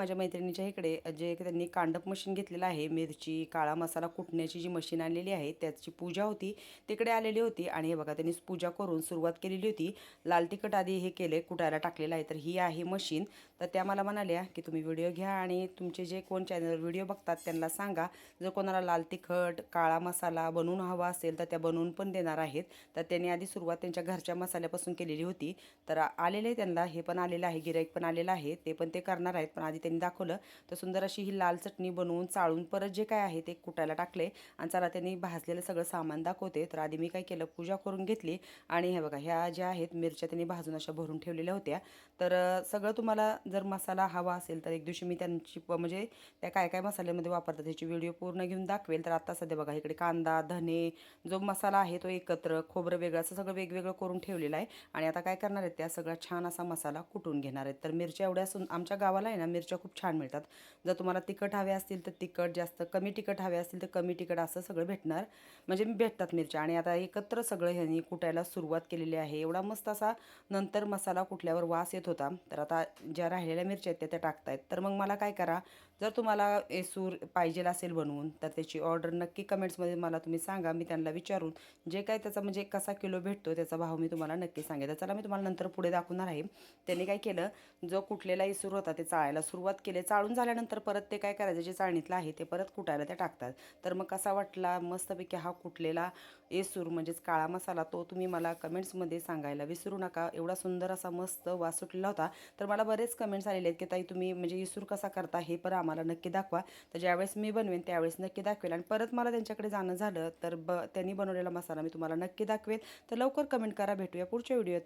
माझ्या मैत्रिणीच्या इकडे जे त्यांनी कांडप मशीन घेतलेलं आहे, मिरची काळा मसाला कुटण्याची जी मशीन आणलेली आहे त्याची पूजा होती, तिकडे आलेली होती. आणि हे बघा त्यांनी पूजा करून सुरुवात केलेली होती. लाल तिखट आधी हे केले कुटायला टाकलेलं आहे. तर ही आहे मशीन. तर त्या मला म्हणाल्या की तुम्ही व्हिडिओ घ्या आणि तुमचे जे कोण चॅनल व्हिडिओ बघतात त्यांना सांगा, जर कोणाला लाल तिखट काळा मसाला बनवून हवा असेल तर त्या बनवून पण देणार आहेत. तर त्यांनी आधी सुरुवात त्यांच्या घरच्या मसाल्यापासून केलेली होती. तर आलेले त्यांना हे पण आलेलं आहे, गिराईक पण आलेलं आहे, ते पण ते करणार आहेत. पण आधी त्यांनी दाखवलं. तर सुंदर अशी ही लाल चटणी बनवून चाळून परत जे काय आहे ते कुटायला टाकले. आणि चला त्यांनी भाजलेलं सगळं सामान दाखवते. तर आधी मी काय केलं, पूजा करून घेतली. आणि हे बघा ह्या ज्या आहेत मिरच्या त्यांनी भाजून अशा भरून ठेवलेल्या होत्या. तर सगळं तुम्हाला जर मसाला हवा असेल तर एक दिवशी मी त्यांची म्हणजे त्या काय काय मसाल्यामध्ये वापरतात त्याची व्हिडिओ पूर्ण घेऊन दाखवेल. तर आता सध्या बघा इकडे कांदा धने जो मसाला आहे तो एकत्र, खोबरं वेगळं, असं सगळं वेगवेगळं करून ठेवलेलं आहे. आणि आता काय करणार आहेत, त्या सगळा छान असा मसाला कुटून घेणार आहेत. तर मिरच्या एवढ्या आमच्या गावाला आहे ना मिरच्या खूप छान मिळतात. जर तुम्हाला तिखट हवे असतील तर तिखट जास्त, कमी तिखट हवे असतील तर कमी तिखट, असं सगळं भेटणार, म्हणजे भेटतात मिरच्या. आणि आता एकत्र सगळं ह्यांनी कुटायला सुरुवात केलेली आहे. एवढा मस्त असा नंतर मसाला कुठल्यावर वास येत होता. तर आता ज्या राहिलेल्या मिरच्या आहेत त्या टाकतायत. तर मग मला काय करा, जर तुम्हाला एसूर पाहिजे असेल बनवून तर त्याची ऑर्डर नक्की कमेंट्समध्ये मला तुम्ही सांगा. मी त्यांना विचारून जे काय त्याचा म्हणजे कसा किलो भेटतो त्याचा भाव मी तुम्हाला नक्की सांगेन. तर चला मी तुम्हाला नंतर पुढे दाखवणार आहे. त्यांनी काय केलं, जो कुटलेला इसूर होता ते चाळायला सुरुवात केली. चाळून झाल्यानंतर परत ते काय करायचं, जे चाळणीतलं आहे ते परत कुटायला ते टाकतात. तर मग कसा वाटला मस्तपैकी हा कुटलेला एसूर म्हणजेच काळा मसाला, तो तुम्ही मला कमेंट्समध्ये सांगायला विसरू नका. एवढा सुंदर असा मस्त वास सुटलेला होता. तर मला बरेच कमेंट्स आलेले आहेत की ताई तुम्ही म्हणजे इसूर कसा करता हे पण आम्हाला नक्की दाखवा. तर ज्यावेळेस मी बनवेन त्यावेळेस नक्की दाखवेल. आणि परत मला त्यांच्याकडे जाणं झालं तर त्यांनी बनवलेला मसाला मी तुम्हाला नक्की दाखवेल. तर लवकर कमेंट करा. भेटूया पुढच्या व्हिडिओत.